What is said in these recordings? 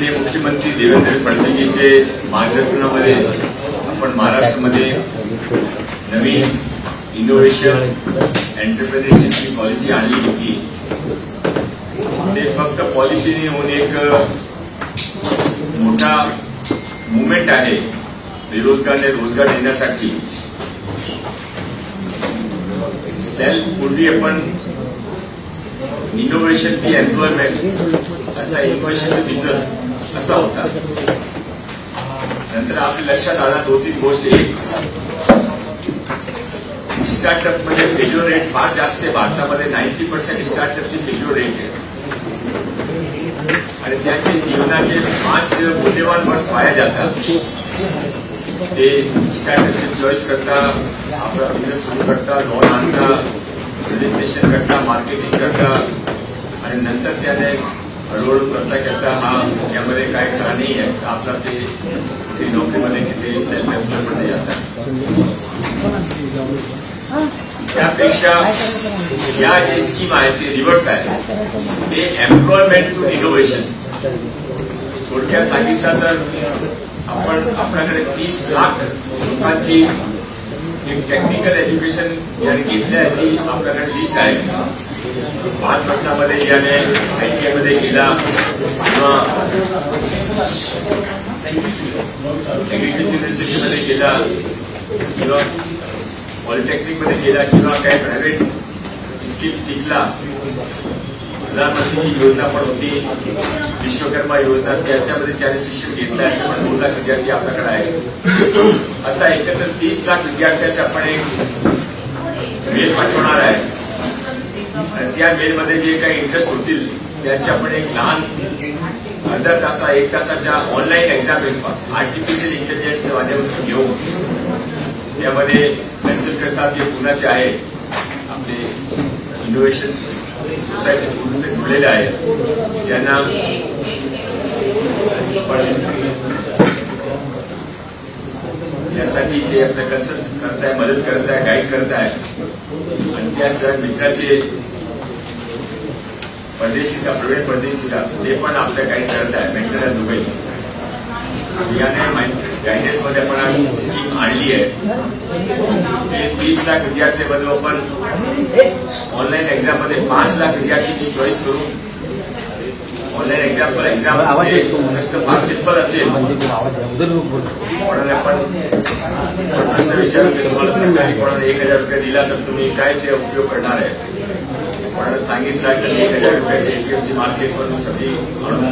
माननीय मुख्यमंत्री देवेंद्र फडणवीसचे मार्गदर्शनामध्ये आपण महाराष्ट्रामध्ये नवीन इनोव्हेशन एंटरप्रेन्योरशिपची पॉलिसी आणली होती. ते फक्त पॉलिसी नाही होऊन एक मोठा मुवमेंट आहे बेरोजगारने रोजगार देण्यासाठी. सेल्फ पूर्वी आपण इनोव्हेशन टी एम्प्लॉयमेंट असा इनोव्हेशन टू बिझनेस असा होता. नंतर आपल्या लक्षात आला 2-3 गोष्टी. एक, स्टार्टअप मध्ये फेल्युअर रेट फार जास्त आहे. भारतामध्ये 90% स्टार्टअपची फेल्युअर रेट आहे आणि त्यांचे जीवनाचे 5 मूल्यवान वर्ष वाया जातात. ते स्टार्टअपची चॉईस करता, आपला बिझनेस सुरू करता, लोन आणता, प्रेझेंटेशन करता, मार्केटिंग करता आणि नंतर त्याने हळूहळू करता हा यामध्ये काय खरा नाही आहे. आपला ते कुठे नोकरीमध्ये किती सेल्फ एम्प्लॉयमेंटमध्ये जातात. त्यापेक्षा या जे स्कीम आहे ते रिव्हर्स आहे. ते एम्प्लॉयमेंट टू इनोव्हेशन. थोडक्यात सांगितलं तर आपल्याकडे 30 लाख लोकांची एक टेक्निकल एज्युकेशन याने घेतली अशी आपल्याकडे लिस्ट आहे. 5 वर्षामध्ये याने ITI मध्ये गेला किंवा ऍग्रिकल्चर युनिव्हर्सिटीमध्ये गेला किंवा पॉलिटेक्निक मध्ये गेला किंवा काही प्रायव्हेट स्किल शिकला. प्रधानमंत्रीची योजना पण होती, विश्वकर्मा योजना, त्याच्यामध्ये त्याने शिक्षण घेतलं. असं पण 2 लाख विद्यार्थी आपल्याकडे आहे. असा एकत्र 30 लाख विद्यार्थ्याचे आपण एक मेल पाठवणार आहे आणि त्या मेलमध्ये जे काही इंटरेस्ट होतील त्याचे आपण एक लहान अर्धा तासा 1 तासाच्या ऑनलाईन एक्झाम आर्टिफिशियल इंटेलिजन्सच्या माध्यमातून घेऊ. त्यामध्ये मेसेज करतात ते पुण्याचे आहे, आपले इनोव्हेशन सोसायटी पूर्ण ते जुळलेले आहे. त्यांना यासाठी ते आपलं कन्सल्ट करताय, मदत करताय, गाईड करताय. आणि त्या सगळ्या मित्राचे परदेशीचा प्रवीण परदेशीचा ते पण आपल्या गाईड करत आहे. मेंटर आहे दुबई. याने गायडन्स मध्ये आपण स्कीम आणली आहे. ते 30 लाख विद्यार्थ्यांमध्ये आपण ऑनलाईन एक्झाम मध्ये 5 लाख विद्यार्थ्यांची चॉईस करू. ऑनलाईन एक्झाम फार सिंपल असेल. कोणाला आपण प्रश्न विचारू की तुम्हाला सरकारी कोणाला 1000 रुपये दिला तर तुम्ही काय ते उपयोग करणार आहे. कोणाला सांगितलं तर 1000 रुपयाचे APMC मार्केटमधून सगळी आणून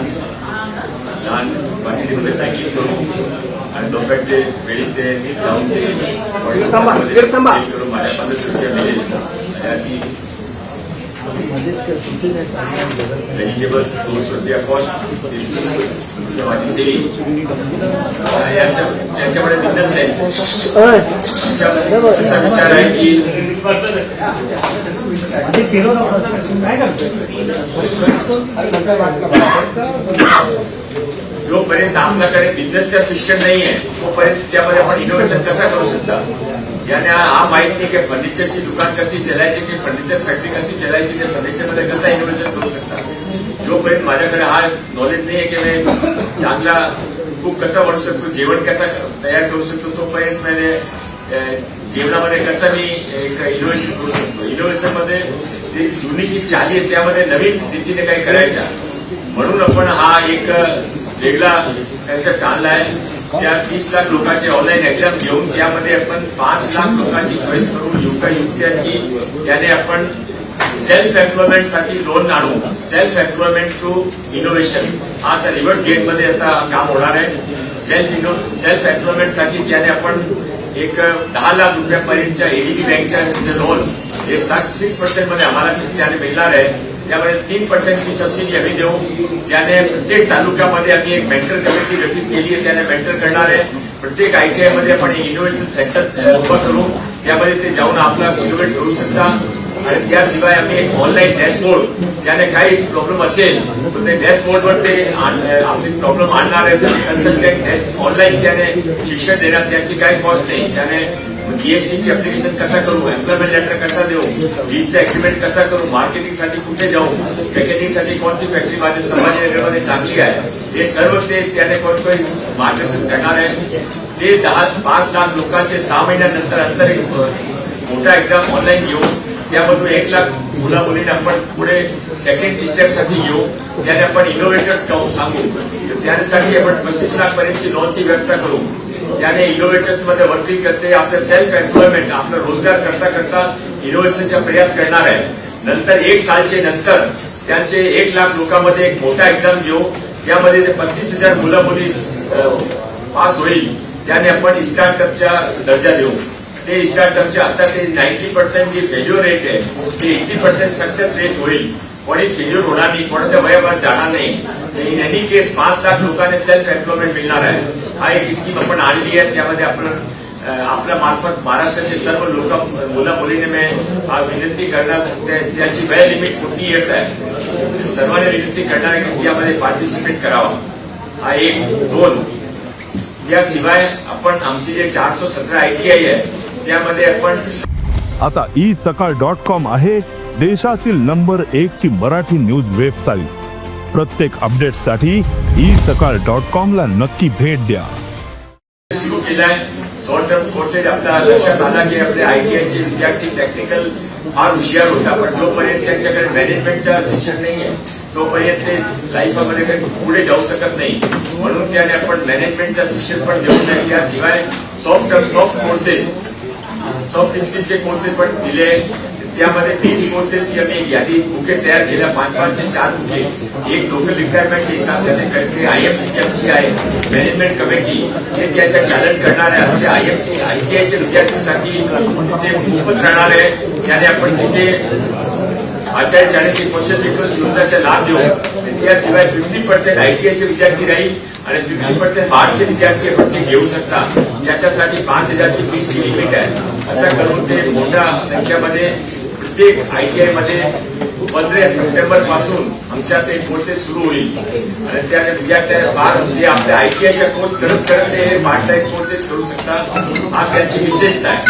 लहान क्वांटिटीमध्ये पॅकिंग करू आणि लोकांचे वेळी ते जाऊन ते करून माझ्या 500 रुपये मिळेल. याची व्हेजिटेबल्स 200 रुपया कॉस्ट, माझी सेलिंग. यांच्याकडे बिझनेस सेन्स असा विचार आहे की जोपर्यंत आपल्याकडे बिझनेसच्या शिक्षण नाही आहे तोपर्यंत त्यामध्ये आपण इनोव्हेशन कसा करू शकता. याने हा माहित नाही की फर्निचरची दुकान कशी चलायची, की फर्निचर फॅक्टरी कशी चलायची, ते फर्निचरमध्ये कसं इनोव्हेशन करू शकता. जोपर्यंत माझ्याकडे हा नॉलेज नाही आहे की मी चांगला कुक कसा बनवू शकतो, जेवण कसं तयार करू शकतो, तोपर्यंत म्हणजे जीवनामध्ये कसं मी एक इनोव्हेशन करू शकतो. इनोव्हेशन मध्ये जी जुनी जी चाली आहे त्यामध्ये नवीन रीतीने काही करायच्या. म्हणून आपण हा एक वेगळा कन्सेप्ट आणला आहे. त्या 30 लाख लोकांची ऑनलाईन एक्झाम घेऊन त्यामध्ये आपण 5 लाख लोकांची चॉईस करून युक्त्याची त्याने आपण सेल्फ एम्प्लॉयमेंट साठी लोन आणू. सेल्फ एम्प्लॉयमेंट टू इनोव्हेशन हा आता रिव्हर्स गेट मध्ये आता काम होणार आहे. सेल्फ एम्प्लॉयमेंट साठी त्याने आपण एक 10 लाख रुपयापर्यंतच्या ADB बँकच्या लोन हे 6% मध्ये आम्हाला त्याने मिळणार आहे. त्यामध्ये 3%ची सबसिडी आम्ही देऊ. त्याने प्रत्येक तालुक्यामध्ये आम्ही एक मेंटर कमिटी गठीत केली आहे. त्याने मेंटर करणार आहे. प्रत्येक ITI मध्ये आपण इनोव्हेशन सेंटर उभं करू. त्यामध्ये ते जाऊन आपला इनोव्हेट करू शकता. आणि त्याशिवाय आम्ही एक ऑनलाईन डॅशबोर्ड, त्याने काही प्रॉब्लेम असेल तर ते डॅशबोर्डवर ते आपली प्रॉब्लेम आणणार आहे. कन्सल्टंट ऑनलाईन त्याने शिक्षण देणार, त्याची काही कॉस्ट नाही. त्याने जीएसटीची ऍप्लिकेशन कसा करू, एम्प्लॉयमेंट लेटर कसा देऊ, लीजचा अग्रीमेंट कसा करू, मार्केटिंगसाठी कुठे जाऊ, मेकॅनिकसाठी कोणती फॅक्टरी माझ्या संभाजीनगरमध्ये चांगली आहे, हे सर्व ते त्याने कोणतं मार्गदर्शन करणार आहे. ते 5 लाख लोकांचे 6 महिन्यानंतर अंतर मोठा एक्झाम ऑनलाईन घेऊ, त्यामधून 1 लाख मुला मुलींना आपण पुढे सेकंड स्टेपसाठी घेऊ, त्याने आपण इनोव्हेटर्स सांगू, त्यासाठी आपण 25 लाख पर्यंतची लोनची व्यवस्था करू. त्याने इनोव्हेटर्स मध्ये वर्किंग करते, आपलं सेल्फ एम्प्लॉयमेंट, आपलं रोजगार करता करता इनोव्हेशनचा प्रयास करणार आहे. नंतर 1 सालचे नंतर त्यांचे 1 लाख लोकांमध्ये एक मोठा एक्झाम घेऊ, त्यामध्ये ते 25,000 मुलं मुली पास होईल, त्याने आपण स्टार्टअपचा दर्जा देऊ. ते स्टार्टअपचे आता ते 90% जी फेल्युअर रेट आहे ते 80% सक्सेस रेट होईल. कोणी फेल्युअर होणार नाही, कोणाच्या वयावर जाणार नाही. इन एनी केस 5 लाख लोकांना सेल्फ एम्प्लॉयमेंट मिळणार आहे. हा एक स्कीम आपण आणली आहे. त्यामध्ये आपण आपल्या मार्फत महाराष्ट्राचे सर्व लोक मुला मुलीने मी विनंती करणार, त्याची वय लिमिट 40 इयर्स आहे. सर्वांनी विनंती करणार आहे की यामध्ये पार्टिसिपेट करावा. हा 1, 2 याशिवाय आपण आमची जे 417 ITI आहे त्यामध्ये आपण आता isakal.com आहे देशातील नंबर 1 ची मराठी न्यूज वेबसाईट. प्रत्येक अपडेटसाठी isakal.com ला नक्की भेट द्या. सुरू केलाय शॉर्ट टर्म कोर्सेस. आपल्या लक्षात आला की आपले ITIचे विद्यार्थी टेक्निकल फार हुशार होता, पण जोपर्यंत त्यांच्याकडे मॅनेजमेंटचा शिक्षण नाही आहे तोपर्यंत ते लाईफमध्ये काही पुढे जाऊ शकत नाही. म्हणून त्याने आपण मॅनेजमेंटचा शिक्षण पण देऊ नये. त्याशिवाय सॉफ्ट कोर्सेस, सॉफ्ट स्किलचे कोर्सेस पण दिले. त्यामध्ये 20 कोर्सेसची आम्ही एक यादी बुके तयार केल्या, 5 चे 4 बुके. एक लोकल रिक्वायरमेंटच्या हिसाबने करते. IMC आमची आहे मॅनेजमेंट कमिटी, हे त्याच्या चॅलेंज करणार आहे. आमचे ITIच्या विद्यार्थ्यांसाठी ते मोफत राहणार आहे. त्याने आपण तिथे आचार्य चाणक्य कौशल विकास योजनेचा लाभ देऊ. त्याशिवाय 50% ITIचे विद्यार्थी राहील आणि 50% बाहेरचे विद्यार्थी आपण ते घेऊ शकता. त्याच्यासाठी 5,000ची फीसची लिमिट आहे. असं करून ते मोठ्या संख्येमध्ये प्रत्येक ITI मध्ये 15 सप्टेंबर पासून आमच्या ते कोर्सेस सुरू होईल. आणि त्या विद्यार्थ्यांना फार ते आपल्या ITIचा कोर्स करत करत ते पार्ट टाइम कोर्सेस करू शकतात. हा त्यांची विशेषता आहे.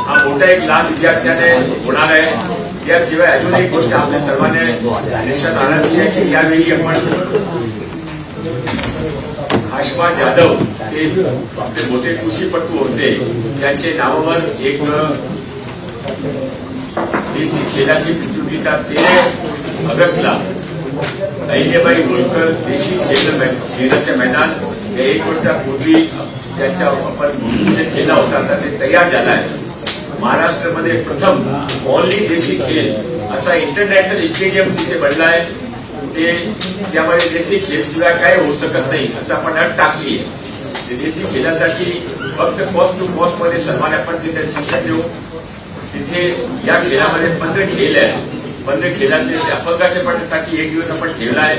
हा मोठा एक लाभ विद्यार्थ्याने होणार आहे. याशिवाय अजून एक गोष्ट आपल्या सर्वांनी लक्षात आणायची आहे की यावेळी आपण आशमा जाधव ते आपले मोठे कृषीपटू होते, त्यांचे नावावर एक देशी खेळाची प्रतियोगिता 13 ऑगस्टला अहिल्याबाई होळकर देशी खेळाचे मैदान 1 वर्षापूर्वी त्याच्या आपण भूमिपूजन केला होता, तर ते तयार झाला आहे. महाराष्ट्रामध्ये प्रथम ओनली देशी खेळ असा इंटरनॅशनल स्टेडियम तिथे बनला आहे. ते त्यामध्ये देशी खेळ शिवाय काय होऊ शकत नाही असं आपण अट टाकली आहे. देशी खेळासाठी फक्त कॉस्ट टू कॉस्ट मध्ये सर्वांना आपण तिथे शिक्षण देऊ. तिथे या खेळामध्ये 15 खेळ आहे. 15 खेळाचे अपंगाच्या पटासाठी 1 दिवस आपण ठेवला आहे.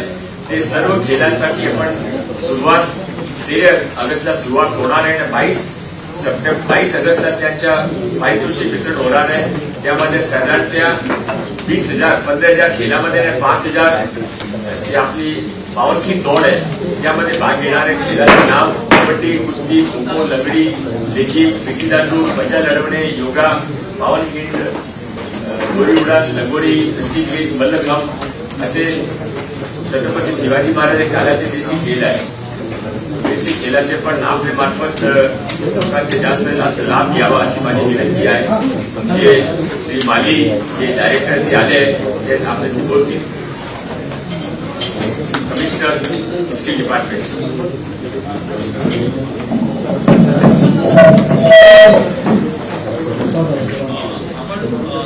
ते सर्व खेळांसाठी आपण सुरुवात 13 ऑगस्टला सुरुवात होणार आहे. 22 ऑगस्टला त्यांच्या पारितोषिक वितरण होणार आहे. त्यामध्ये साधारणतः 20,000 15,000 खेळामध्ये 5,000 ही आपली पावनखिंड दौड आहे. त्यामध्ये भाग घेणारे खेळाचे नाव कबड्डी, कुस्ती, खो खो, लंगडी, लेझीम, विटीदांडू, पंजा लढवणे, योगा, पावनखिंड, दोरी उडान, लगोरी, रस्सीखेच, मल्लखांब असे छत्रपती शिवाजी महाराज काळाचे देशी खेळ आहे. देशी खेळाचे पण आपल्या मार्फत लोकांचे जास्त लाभ घ्यावा अशी माझी विनंती आहे. आमचे श्री माली जे डायरेक्टर ते आले ते आपल्याशी बोलतील. Commissioner skill department.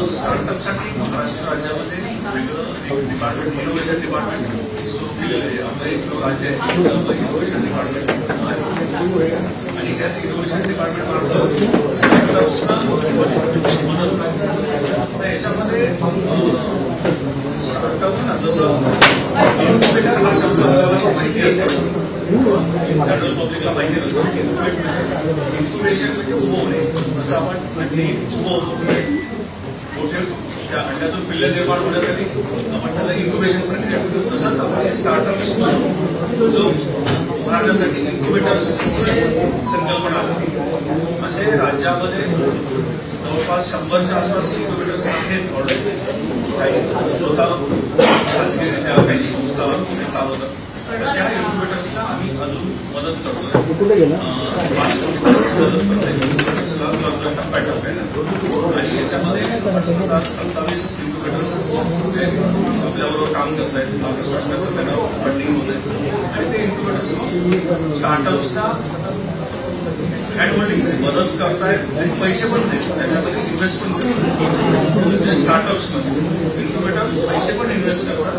स्टार्टअपसाठी महाराष्ट्र राज्यामध्ये वेगळं डिपार्टमेंट, इनोव्हेशन डिपार्टमेंट सुरू केलेलं आहे. आपलं एक राज्य आहे इनोव्हेशन डिपार्टमेंट, आणि ह्या इनोव्हेशन डिपार्टमेंट मार्फत स्टार्टअप्सना मदत करते. याच्यामध्ये स्टार्टअप्सना जसं इन्क्युबेटर हा शब्द आपल्याला माहिती असेल, जनरल पब्लिकला माहिती नसतो. इन्क्युबेशन म्हणजे उभवणे, जसं आपण अंडी उभवतो मोठे त्या अंड्यातून पिल्ले निर्माण होण्यासाठी आपण त्याला इन्क्युबेशन प्रक्रिया करतो. तसंच आपण स्टार्टअप्स उभारण्यासाठी इन्क्युबेटर्स संकल्पना असे राज्यामध्ये जवळपास 100च्या आसपास इन्क्युबेटर्स आहेत ऑलरेडी. काही स्वतः खाजगीरित्या काही संस्था चालवतात. त्या इन्क्युबेटर्सला आम्ही अजून मदत करतोय. 5 कोटी मदत करतोय टप्प्याटप्प्याने. आणि याच्यामध्ये 27 इन्क्युबेटर्स आपल्याबरोबर काम करत आहेत. महाराष्ट्र शासनाचं त्यांना फंडिंग होत आहे. आणि ते इन्क्युबेटर्स स्टार्टअप्सना हँडहोल्डिंग मदत करतायत आणि पैसे पण देतात. त्याच्यामध्ये इन्व्हेस्टमेंट करतात. स्टार्टअप्समध्ये इन्क्युबेटर्स पैसे पण इन्व्हेस्ट करतात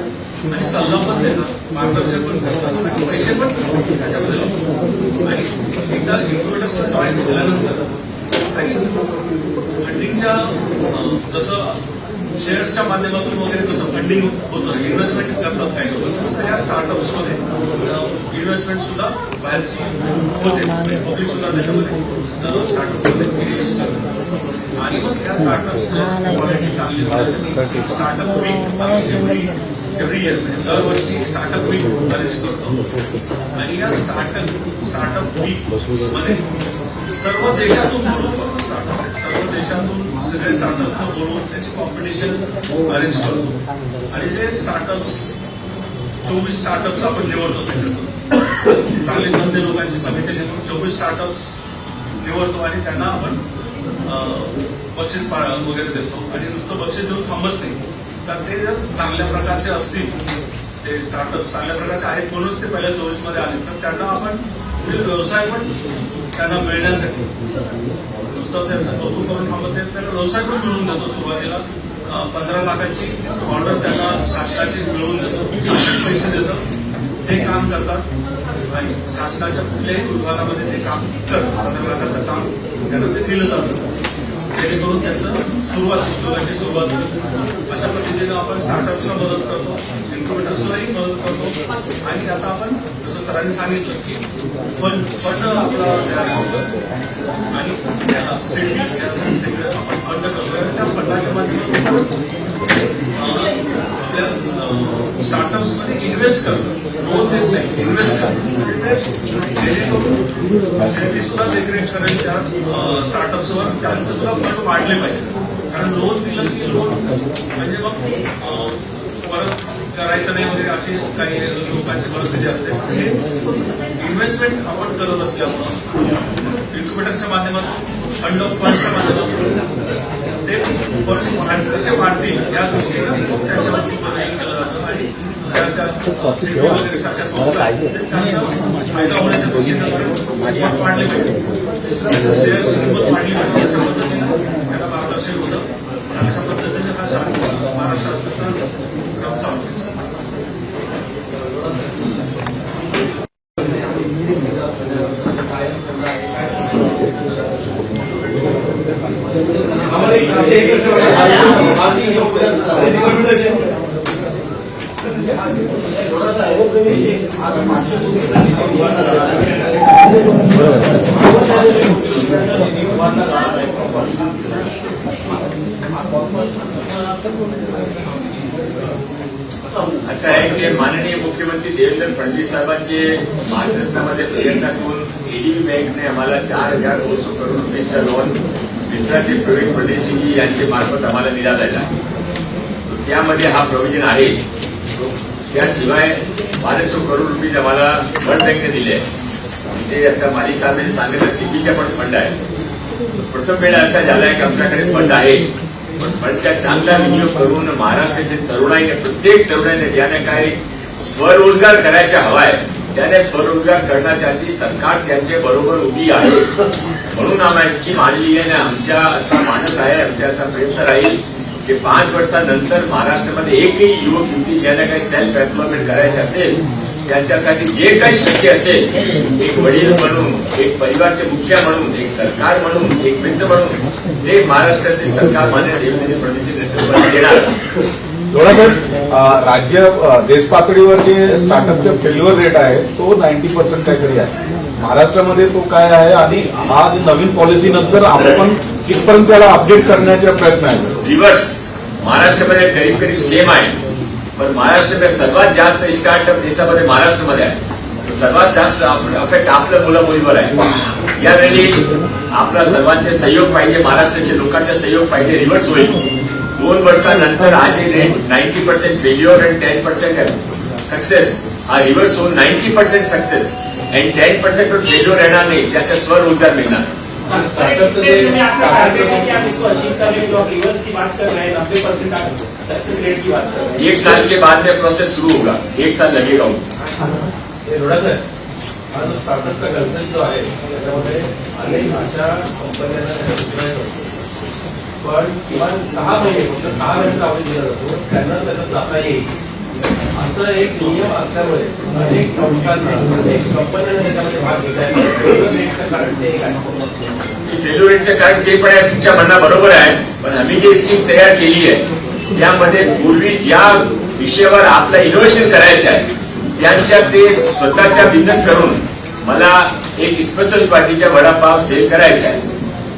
आणि सल्ला पण देतात, मार्गदर्शन पण करतात आणि पैसे पण त्याच्यामध्ये लावतात. आणि एकदा इन्क्युबेटर्सला जॉईन झाल्यानंतर काही फंडिंगच्या जसं शेअर्सच्या माध्यमातून वगैरे जसं फंडिंग होतं, इन्व्हेस्टमेंट करतात काही लोक, तसं या स्टार्टअप्समध्ये इन्व्हेस्टमेंट सुद्धा बाहेरची होते. पब्लिक सुद्धा त्याच्यामध्ये स्टार्टअपमध्ये इन्व्हेस्ट करतात. आणि मग या स्टार्टअप्सची क्वालिटी चांगली होण्यासाठी स्टार्टअप वीक एव्हरी इयर म्हणजे दरवर्षी स्टार्टअप वीक अरेंज करतो. आणि या स्टार्टअप वीक मध्ये सर्व देशातून बोलवून स्टार्टअप सर्व देशातून सगळे स्टार्टअप्सना बोलवून त्याची कॉम्पिटिशन अरेंज करतो. आणि जे स्टार्टअप्स 24 स्टार्टअप्स आपण निवडतो, त्याच्यातून चांगले धंदे लोकांची समिती नेमून 24 स्टार्टअप्स निवडतो आणि त्यांना आपण बक्षीस वगैरे देतो. आणि नुसतं बक्षीस देऊन थांबत नाही, तर ते जर चांगल्या प्रकारचे असतील, ते स्टार्टअप चांगल्या प्रकारचे आहेत म्हणूनच ते पहिल्या 24 मध्ये आले, तर त्यांना आपण व्यवसाय पण त्यांना मिळण्यासाठी नुसतं त्यांचं कौतुक करून थांबत नाही, त्यांना व्यवसाय पण मिळवून देतो. सुरुवातीला 15 लाखाची ऑर्डर त्यांना शासनाची मिळवून देतो, शासन पैसे देतं, ते काम करतात आणि शासनाच्या कुठल्याही विभागामध्ये ते काम करतात. 15 लाखाचं काम त्यांना ते दिलं जातं, जेणेकरून त्यांचं उद्योगाची सुरुवात होईल. अशा पद्धतीनं आपण स्टार्टअप्सला मदत करतो, इन्क्युबेटर्सलाही मदत करतो. आणि आता आपण जसं सरांनी सांगितलं की फंड आपला आणि सिडबी या संस्थेकडे आपण फंड करतोय. आणि त्या फंडाच्या माध्यमातून आपल्या स्टार्टअप्समध्ये इन्व्हेस्ट करतो, लोन देत नाही, इन्व्हेस्ट करतो. जेणेकरून सिडबी सुद्धा देखरेख करेल त्या स्टार्टअप्सवर, त्यांचं सुद्धा फंड वाढले पाहिजे. कारण लोन दिलं की लोन म्हणजे मग परत करायचं नाही वगैरे अशी काही लोकांची परिस्थिती असते. हे इन्व्हेस्टमेंट आपण करत असल्यामुळं इन्क्युबेटरच्या माध्यमातून फंड ऑफ फंड्सच्या माध्यमातून ते फंड्स कसे वाढतील या दृष्टीनं त्याच्यावर सुपरविजन केलं जातं. आणि त्याच्या सिटी वगैरे सारख्या संस्था त्यांचा फायदा होण्याच्या दृष्टीनं वाढले पाहिजे, शेअर्सची किंमत वाढली पाहिजे. अशा पद्धतीनं त्याला मार्गदर्शन होतं. अशा पद्धतीने हा महाराष्ट्र शासनाचा काम चालू आहे. असं आहे की माननीय मुख्यमंत्री देवेंद्र फडणवीस साहेबांचे मार्गदर्शनामध्ये प्रयत्नातून एडीबी बँकने आम्हाला 4,200 करोड रुपयेचा लोन मित्राचे प्रवीण परदेशी यांचे मार्फत आम्हाला मिळालेला आहे. त्यामध्ये हा प्रोव्हिजन आहे. त्याशिवाय 1200 करोड रुपये आम्हाला वर्ल्ड बँकने दिले आहे. ते आता माली साहेबांनी सांगितलं सीपीच्या पण फंड आहे. प्रथम वेळा असा झालाय की आमच्याकडे फंड आहे, पण फंडचा चांगला विनियोग करून महाराष्ट्राचे तरुणाईने, प्रत्येक तरुणाईने ज्याने काही स्वरोजगार करायचा हवाय त्याने स्वरोजगार करण्यासाठी सरकार त्यांच्या बरोबर उभी आहे. म्हणून आम्हाला स्कीम आणली आहे. आमच्या असा मानस आहे, आमचा असा प्रयत्न राहील की 5 वर्षानंतर महाराष्ट्रामध्ये एकही युवक युवती ज्याने काही सेल्फ एम्प्लॉयमेंट करायचे असेल त्यांच्यासाठी जे काही शक्य असेल, एक वडील म्हणून, एक परिवारचे मुखिया म्हणून, एक सरकार म्हणून, एक मित्र म्हणून ते महाराष्ट्राचे सरकार मान्य देवेंद्र फडणवीस नेतृत्वात येणार. राज्य देश पातळीवर जे स्टार्टअपचा फेल्युअर रेट आहे तो 90% काहीतरी आहे. महाराष्ट्रामध्ये तो काय आहे आणि हा नवीन पॉलिसी नंतर आपण कितपर्यंत त्याला अपडेट करण्याचा प्रयत्न आहे? रिव्हर्स महाराष्ट्रामध्ये करीब करीब सेम आहे, पण महाराष्ट्र में सर्वात जास्त स्टार्टअप देशामध्ये महाराष्ट्रामध्ये आहे. सर्वात जास्त अफेक्ट आपल्या मुला मुलीवर आहे. यावेळी आपला सर्वांचे सहयोग पाहिजे, महाराष्ट्राच्या लोकांचा सहयोग पाहिजे. रिव्हर्स होईल. 2 वर्षानंतर आधी रेट 90% फेल्युअर आणि 10% सक्सेस हा रिव्हर्स होऊन 90% सक्सेस आणि 10% पण फेल्युअर येणार नाही. त्याचा स्वरोजगार मिळणार. एक साल के बाद में प्रोसेस शुरू होगा. 1 साल लगेगा. स्टार्टअपचा कन्सेप्ट जो आहे त्याच्यामध्ये अनेक अशा कंपन्यांना पण किमान 6 महिने फक्त 6 महिन्याचा अवधी दिला जातो, त्यांना त्याच्यात जाता येईल असं एक नियम असल्यामुळे अनेक संस्थांना अनेक कंपन्यांना त्याच्यामध्ये भाग घेतला. कारण ते फेल्युअरचं कारण ते पण आहे. तुमच्या म्हणणं बरोबर आहे. पण आम्ही जी स्कीम तयार केली आहे त्यामध्ये पूर्वी ज्या विषयावर आपलं इनोव्हेशन करायचं आहे त्यांच्या ते स्वतःच्या बिझनेस करून मला एक स्पेशल पार्टीच्या वडापाव सेल करायचा आहे.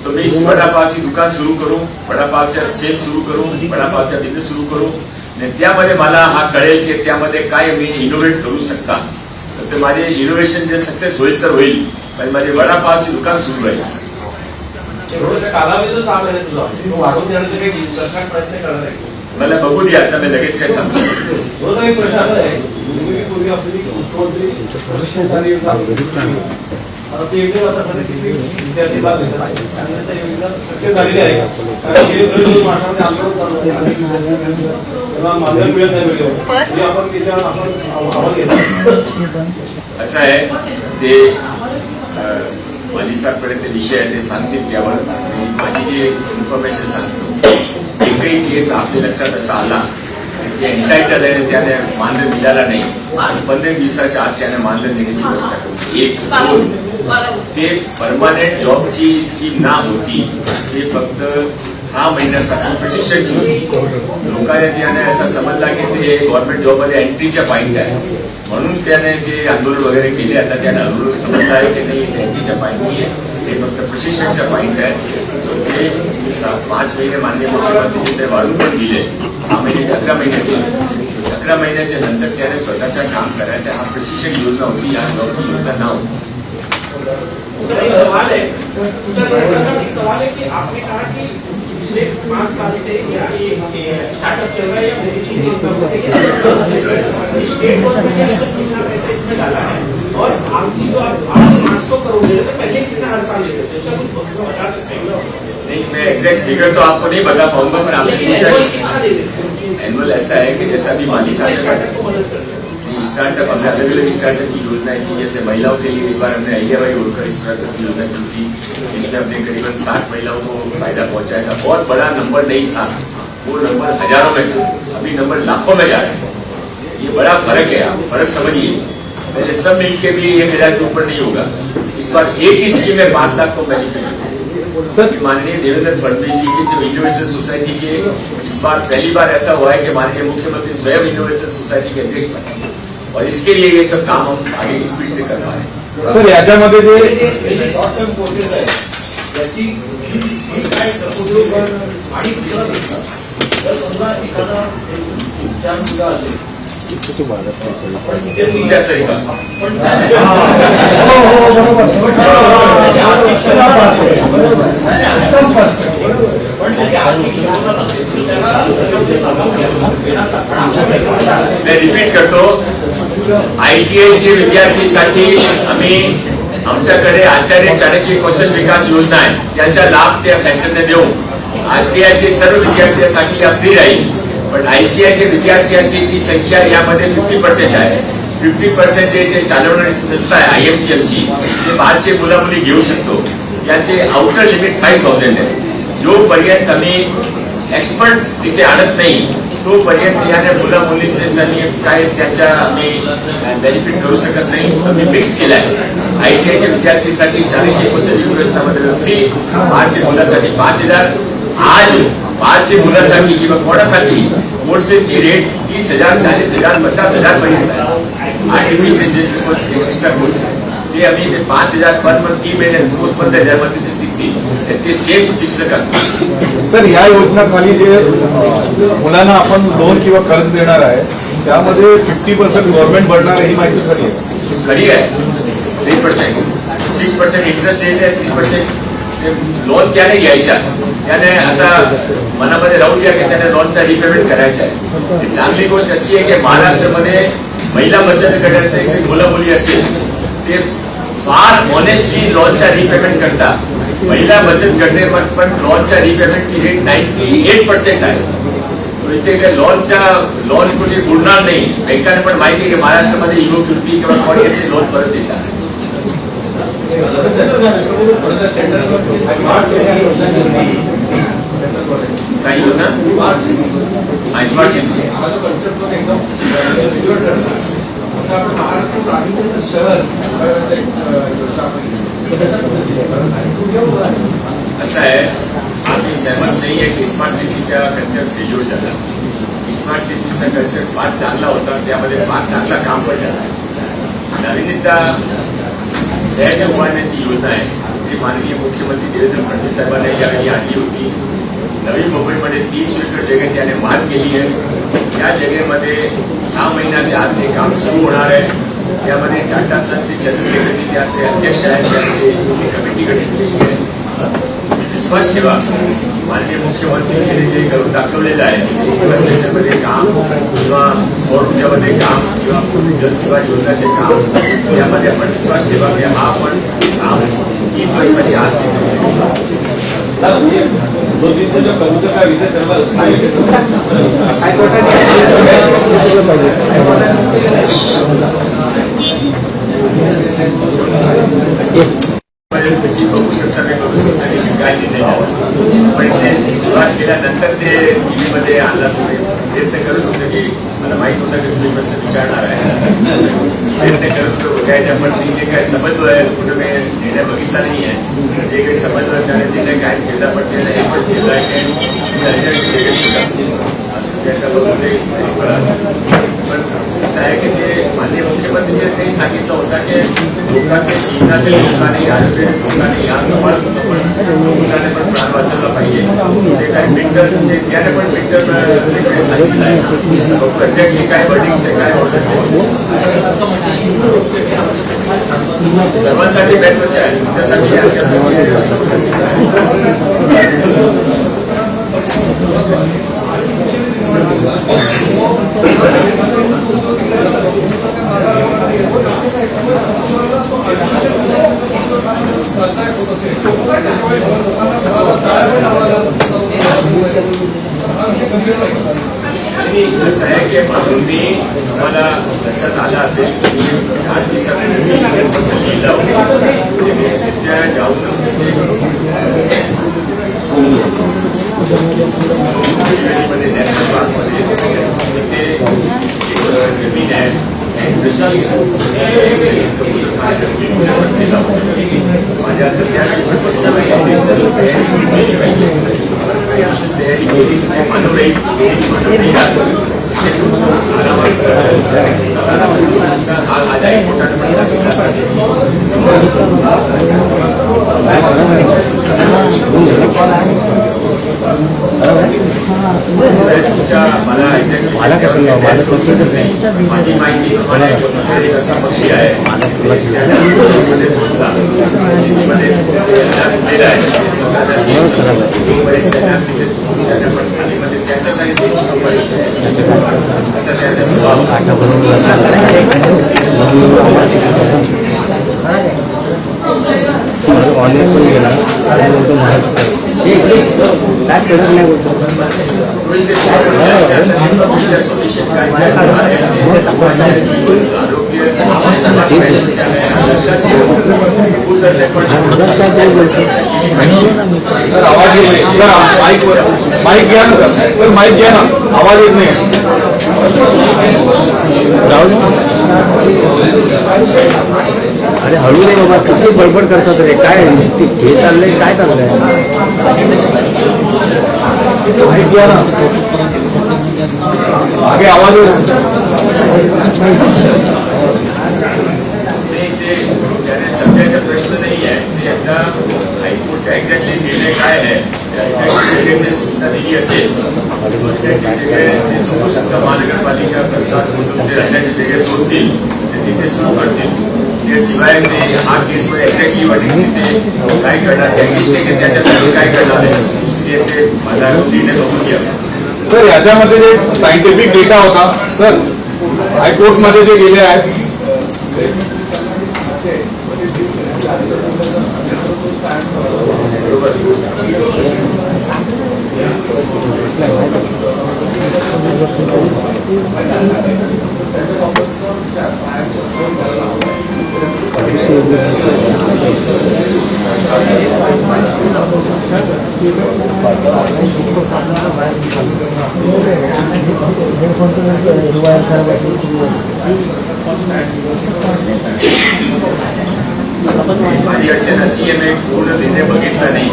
तो मी वडापावची दुकान सुरू करू, वडापावच्या सेल सुरू करू, वडापावचा बिझनेस सुरू करू आणि त्यामध्ये मला हा कळेल की त्यामध्ये काय मी इनोव्हेट करू शकता. तर ते माझे इनोव्हेशन जे सक्सेस होईल तर होईल. पण माझे वडापावची दुकान सुरू आहे. कालावधी जो 6 महिन्याचा जो आहे तो वाढवून देण्याचे काही सरकार प्रयत्न करणार आहे. मला बघू द्या. आता मी लगेच काय सांगतो. रोज एक प्रश्न असा आहे, पूर्वी आपली मुख्यमंत्री आता ते योजना आता सध्या किती विद्यार्थी लाभ घेतात आणि आता योजना सक्सेस झालेली आहे. कारण हे महाराष्ट्रामध्ये आंदोलन चालू आहे, त्यांना मानधन मिळत नाही मिळते जे आपण त्याच्यावर आपण आव्हान घेतो. असं आहे ते माली साहेबकडे ते विषय आहे ते सांगतील त्यावर. माझी जी इन्फॉर्मेशन सांगतो एकही केस आपल्या लक्षात असा आला ते एंटायटल आहे त्याने मानधन मिळाला नाही. 15 दिवसाच्या आत त्याने मानधन देण्याची व्यवस्था करू. 1, 2 ते परमानंट जॉबची स्कीम ना होती. ते फक्त 6 महिन्यासाठी प्रशिक्षणची होती. लोकांनी त्याने असा समजला की ते गव्हर्नमेंट जॉबमध्ये एंट्रीच्या पॉईंट आहे म्हणून त्याने ते आंदोलन वगैरे केले. आता त्याने आंदोलन समजलं आहे की नाही एंट्रीच्या पॉईंट नाही आहे, ते फक्त प्रशिक्षणच्या पॉईंट आहे. ते 5 महिने मान्य मुख्यमंत्री ते वाढून पण दिले. 6 महिन्याचे 11 महिने दिले. 11 महिन्याच्या नंतर त्याने स्वतःच्या काम करायचं. हा प्रशिक्षण योजना होती, या जॉबची योजना नव्हती. सर एक सवाल है सर एक सवाल है कि आपने कहा कि पिछले 5 साल से या ये स्टार्टअप चल रहा है या मोदी जी के हिसाब से स्टेट गवर्नमेंट ने कितना पैसा इसमें डाला है और आपकी जो आप 500 करोड़ दे रहे थे पहले कितना हर साल देते थे, सर कुछ बता सकते हैं? नहीं, मैं एग्जैक्ट फिगर तो आपको नहीं बता पाऊंगा पर आपने पूछा एनुअल ऐसा है कि जैसा अभी माली साहब स्टार्टअप हमने अलग अलग स्टार्टअप की योजना की. जैसे महिलाओं के लिए इस बार हमने अहिल्याबाई होलकर स्टार्टअप की योजना की थी. इसमें हमने करीबन 60 महिलाओं को फायदा पहुंचाया था. बहुत बड़ा नंबर नहीं था, वो नंबर हजारों में था. अभी नंबर लाखों में जा रहे हैं. ये बड़ा फर्क है. आप फर्क समझिए. पहले सब मिलकर भी 1000 के ऊपर नहीं होगा. इस बार एक ही स्कीम में 5 लाख को बेनिफिट. सर माननीय देवेंद्र फडणवीस जी के जो इनोवेशन सोसाइटी के इस बार पहली बार ऐसा हुआ है कि माननीय मुख्यमंत्री स्वयं इनोवेशन सोसाइटी के अध्यक्ष बने और इसके लिए ये सब काम हम आगे स्पीड से कर पा रहे हैं. सर याच्यामध्ये जे शॉर्ट टर्म कोर्सेस आहे त्याची फी काय आणि दुसरा प्रश्न जर समजा एखादा 4 मुलगा असेल तुमच्या सरी का मैं रिपीट करतो. ITI विद्यार्थीसाठी आम्ही आमच्याकडे आचार्य चाणक्य कौशल विकास योजना आहे. त्याचा लाभ त्या सेंटरने देऊ. ITI सर्व विद्यार्थ्यांसाठी या फ्री राहील. पण ICI विद्यार्थ्यांची संख्या यामध्ये 50% आहे. 50% चालवणारी संस्था आहे IMCM ची. ते बाहेरचे मुला मुली घेऊ शकतो. याचे आउटर लिमिट 5000 आहे. जोपर्यंत आम्ही एक्सपर्ट तिथे आणत नाही तोपर्यंत याने मुला मुलींचे काय त्याच्या आम्ही बेनिफिट करू शकत नाही. आम्ही मिक्स केला आहे. ITI विद्यार्थीसाठी चाणक्य कौशल व्यवस्थामध्ये फ्री. बाहेरच्या मुलासाठी 5000. आज बाहेरच्या मुलासाठी किंवा कोणासाठी कोर्सेसची रेट 30,000, 40,000, 50,000 पर्यंत आहे. आर्टिफिशियल एक्स्ट्रा कोर्स ते आम्ही 5,000 पर मंथ 3 महिने 15,000 मध्ये ते शिकतील. ते सेम शिक्षक. सर ह्या योजनाखाली जे मुलांना आपण लोन किंवा कर्ज देणार आहे त्यामध्ये 50% गव्हर्नमेंट भरणार ही माहिती खरी आहे. खरी आहे 3%, 6% इंटरेस्ट रेट आहे, 3% लोन त्याने घ्यायचा, त्याने असा मनामध्ये राहून द्या की त्याने लोनचा रिपेमेंट करायचा आहे. चांगली गोष्ट अशी आहे की महाराष्ट्रामध्ये महिला बचत गटाचे मुलं मुली असेल ते फार ऑनेस्टली लोनचा रिपेमेंट करतात. महिला बचत गटे पण लोनच्या रिपेमेंटची रेट 98% आहे. इथे काही लोन कुठे बुडणार नाही. बँकांना पण माहिती आहे की महाराष्ट्रामध्ये युवक युवती किंवा कोणी असे लोन परत देतात. काही होतं स्मार्ट सिटी आपण महाराष्ट्र प्रामुख्याने शहर असं आहे, आम्ही सहमत नाही आहे की स्मार्ट सिटीचा कन्सेप्ट फेल्युअर झाला. स्मार्ट सिटीचा कन्सेप्ट फार चांगला होता, त्यामध्ये फार चांगला काम पण झालं. नाविन्यता शहर उभारण्याची योजना आहे ती माननीय मुख्यमंत्री देवेंद्र फडणवीस साहेबांनी यावेळी आणली होती. नवी मुंबईमध्ये 30 एकर जगह त्याने मार्क केली आहे. या जगेमध्ये 6 महिन्याच्या आत ते काम सुरू होणार आहे. यामध्ये टाटा सनचे चंद्रशेखर जे असते अध्यक्ष आहेत, त्यामध्ये कमिटी गठीत केली आहे. विश्वास ठेवा, माननीय मुख्यमंत्र्यांनी जे करून दाखवलेलं आहे इन्फ्रास्ट्रक्चरमध्ये काम किंवा सौर ऊर्जामध्ये काम किंवा जलसेवा योजनाचे काम, यामध्ये आपण विश्वास ठेवा की हा आपण काम 3 वर्षाच्या आत दो दिन से जो कबूतर का विषय चल रहा बघू शकता मी बघू शकता की काय निर्णय झाला. पण ते सुरुवात केल्यानंतर ते टीव्हीमध्ये आणला प्रयत्न करत होतं की मला माहित होतं की तुम्ही प्रश्न विचारणार आहे. प्रयत्न करत होतो बघायच्या, पण ते काय समन्वय कुठं मी निर्णय बघितला नाही आहे. जे काही समन्वय त्याने निर्णय काय केला, पण त्याने हे पण केलं आहे की त्याचा बघून पण असं आहे की ते माननीय मुख्यमंत्र्यांनी त्यांनी सांगितलं होतं की लोकांचे जीवनाचे लोकांनी आयुर्वेद लोकांनी या सांभाळून लोकांनी पण प्राण वाचवला पाहिजे. जे काही मिंटर त्याने पण मिंटर सांगितलं आहे. एक्झॅक्टली काय वर्डिंग्स आहे, काय सर्वांसाठी महत्वाचे आहे, तुमच्यासाठी आमच्यासाठी. कसं आहे की म्हणून मी तुम्हाला लक्षात आलं असेल की 4 दिवसांमध्ये लिहिलं होतं मी सुट्ट्या जाऊन नॅशनल पार्कमध्ये ते एक जमीन आहे माझ्या सध्या तयारी केली मानव मला माझी माहिती कसा पक्षी आहे त्याच्यासाठी असं त्याचा स्वभाव ऑनलाईन पण गेला काय करत नाही बोलतो सर आवाज येत नाही. सर माईक घ्या ना सर. सर माईक घ्या ना, आवाज येत नाही. अरे हळू रे बाबा, किती बडबड करतात रे. काय हे चाललंय, काय चाललंय. माईक घ्या ना, आगे आवाज येत. त्याने सध्याचा प्रश्न नाही आहे. ते आता हायकोर्टचा एक्झॅक्टली निर्णय काय आहे सूचना दिली असेल ते सोडू शकता. महानगरपालिका सरकार राज्याचे वेगळे सोडतील तिथे सुरू करतील. त्याशिवाय ते हा केसमध्ये एक्झॅक्टली वाटेल ते काय करणार, त्या मिस्टेक आहे त्याच्यासाठी काय करणार आहे ते मला निर्णय बघून घ्यावा. सर याच्यामध्ये जे सायंटिफिक डेटा होता सर हायकोर्टमध्ये जे गेले आहेत माझी अडचण अशी आहे पूर्ण निर्णय बघितला नाही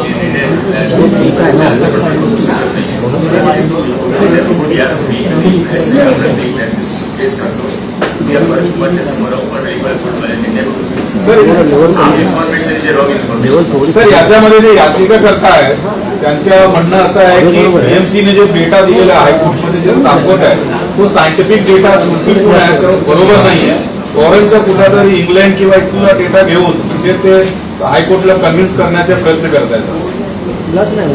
केस करतो तुमच्या समोर इन्फॉर्मेशन जे रॉंग इन्फॉर्मेशन. सर याच्यामध्ये जे याचिकाकर्ता आहेत त्यांचं म्हणणं असं आहे की बीएमसीने जो डेटा दिलेला आहे हायकोर्टमध्ये जे दाखवत आहे तो सायंटिफिक डेटा आहे बरोबर नाही आहे. फॉरेनचा कुठला इंग्लंड किंवा इथला डेटा घेऊन म्हणजे ते हायकोर्टला कन्व्हिन्स करण्याचा प्रयत्न करत आहेत.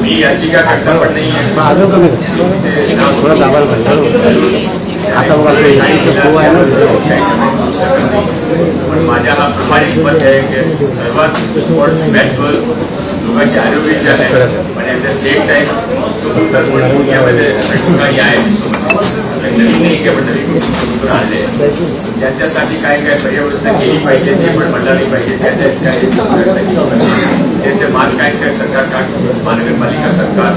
मी याचिका करता पण नाही पण माझ्या हा प्रमाणित मत आहे की सर्वात महत्व लोकांचे आरोग्याचे आहे पण ॲट द सेम टाइम उत्तर पुण्यामध्ये ठिकाणी आहे विश्वमध्ये नवीन नाही की पण नवीन आले त्याच्यासाठी काय काय पर्यावस्था केली पाहिजे ते पण मंडळी पाहिजे त्याच्यात काय व्यवस्था केली पाहिजे ते मान काय काय सरकार काढ महानगरपालिका सरकार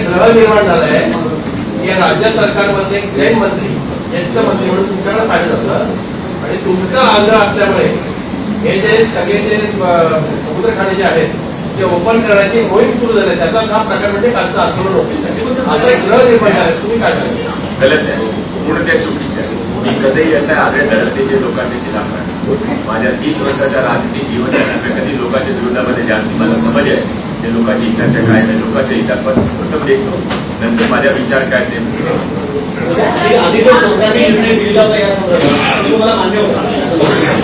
ग्रह निर्माण झालाय की राज्य सरकारमध्ये एक जैन मंत्री ज्येष्ठ मंत्री म्हणून तुमच्याकडे पाहिलं जातं आणि तुमचा आग्रह असल्यामुळे हे जे सगळे जे समुद्रखाणी जे आहेत ते ओपन करण्याची मोहीम सुरू झाली त्याचा हा प्रकार म्हणजे कालचं आंदोलन होते असं एक ग्रह निर्माण झालं तुम्ही काय सांगा. गलत आहे पूर्ण त्या चुकीचं आहे. मी कधीही असं आग्रह धरत नाही जे लोकांच्या खिलाफ आहे. माझ्या 30 वर्षाच्या राजनीतिक जीवनानंतर कधी लोकांच्या विरोधामध्ये ज्या मला समज आहे ते लोकांच्या हिताच्या काय नाही लोकांच्या हितात पण प्रथम देखतो नंतर माझा विचार काय ते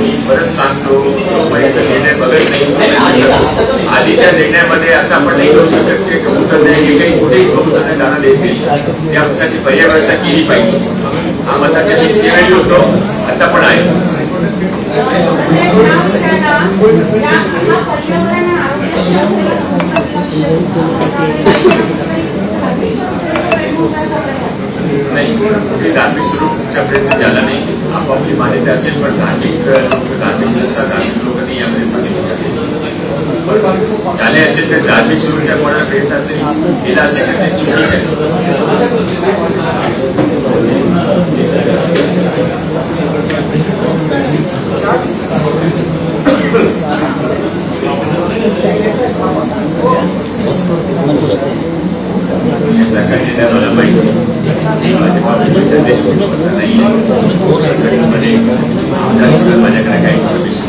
मी परत सांगतो निर्णय बघत नाही. आधीच्या निर्णयामध्ये असं आपण नाही करू शकत की कबूतर नाही काही कुठेही कबूतर दाना देत नाही त्यासाठी पर्याय व्यवस्था केली पाहिजे. हा मताच्या वेळी होतो आता पण आहे. नाही कुठे धार्मिक स्वरूपच्या प्रयत्न झाला नाही. आपापली मान्यता असेल पण धार्मिक संस्था धार्मिक लोक नाही यामध्ये सांगितले झाले असेल तर धार्मिक स्वरूपच्या कोणाला प्रयत्न असेल केला असेल तर ते चुकीचे सरकारने मला माहिती नाही माझ्याकडे काही इन्फॉर्मेशन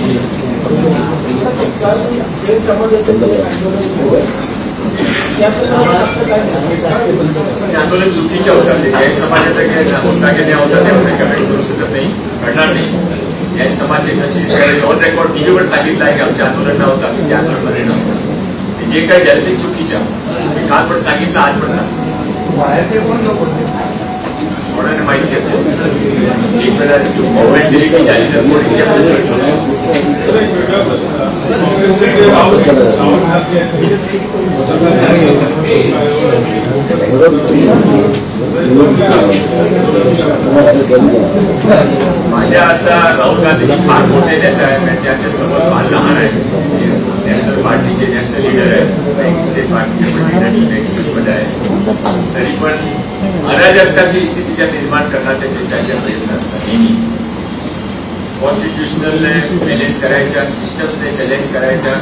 आंदोलन चुकीच्या होतात जैन समाजाचा होता की नाही होता त्यामध्ये कमेंट्स करू शकत नाही घडणार नाही. जैन समाज जशी ऑन रेकॉर्ड टीव्हीवर सांगितलं आहे की आमच्या आंदोलन नव्हता ते आंदोलनमध्ये नव्हतं ते जे काही झालं ते चुकीचं मी काल पण सांगितलं आज पण सांगितलं कोणाला माहिती असेल एक वेळा गव्हर्नमेंट डिलिव्हरी झाली तर माझ्या असा राहुल गांधी फार मोठे नेता आहे त्यांच्या समोर फार लहान आहे. नॅशनल पार्टीचे नॅशनल लीडर आहेत स्टेट पार्टीचे लीडर आहे तरी पण अराजकताची स्थिती त्या निर्माण करण्याचे त्यांच्या प्रयत्न असतात. नेहमी कॉन्स्टिट्युशनलने चॅलेंज करायच्या सिस्टम्सने चॅलेंज करायच्या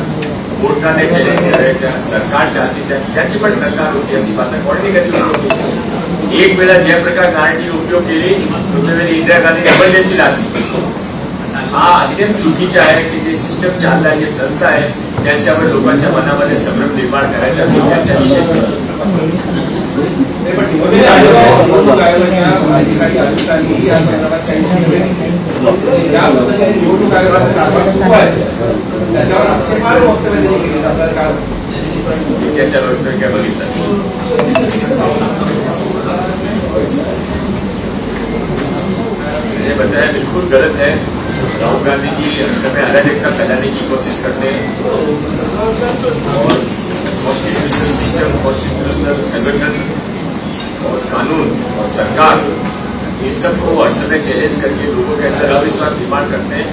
कोर्टाने चॅलेंज करायच्या सरकारच्या हाती त्याची पण सरकार होती अशी भाषा कोणी कधी एक वेळा ज्या प्रकार नारायणची उपयोग केली त्यावेळी इंदिरा गांधी एमर्जन्सी आली. हा अत्यंत चुकीचा आहे की जे सिस्टम चालला जे संस्था आहे त्यांच्यावर लोकांच्या मनामध्ये संभ्रम निर्माण करायचा त्यांच्या विषयी ते पण निवडणूक आयोगाच्या अधिकारी आयुक्तांनी या संदर्भात त्यांची ज्या पद्धतीने निवडणूक आयोगाचे कारभार सुरू आहे त्याच्यावर आक्षेपार्ह वक्तव्य त्यांनी केली आपल्याला काय वाटतं? त्याच्यावर तर काय बघितलं ये बताया बिल्कुल गलत है। राहुल गांधी जी समय अराजकता फैलाने की कोशिश करते हैं और कॉन्स्टिट्यूशनल सिस्टम, कॉन्स्टिट्यूशनल संगठन और कानून और सरकार इस सब को हर समय चैलेंज करके लोगों के अंदर अविश्वास निर्माण करते हैं।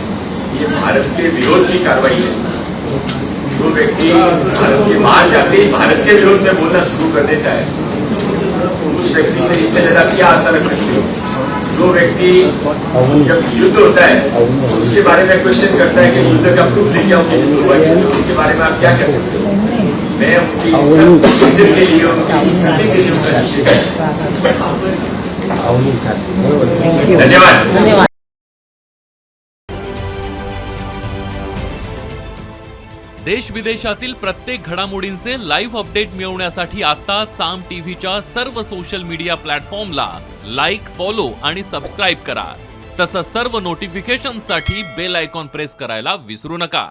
ये भारत के विरोध की कार्रवाई है। जो व्यक्ति भारत के बाहर जाते ही भारत के विरोध में बोलना शुरू कर देता है उस व्यक्ति से इससे ज्यादा क्या आशा रख सकते हो? जो व्यक्ति जब युद्ध होता है उसके बारे में क्वेश्चन करता है कि युद्ध का प्रूफ लेके आओ कि युद्ध हुआ है, उसके बारे में आप क्या कह सकते हो? मैं उनकी सब विजन के लिए उनकी स्मृति के लिए उनका निषेध धन्यवाद। देश विदेशातील प्रत्येक घडामोडींचे लाईव्ह अपडेट मिळवण्यासाठी आता साम टीव्हीच्या सर्व सोशल मीडिया प्लॅटफॉर्मला लाईक, फॉलो आणि सबस्क्राईब करा। तसंच सर्व नोटिफिकेशनसाठी बेल आयकॉन प्रेस करायला विसरू नका।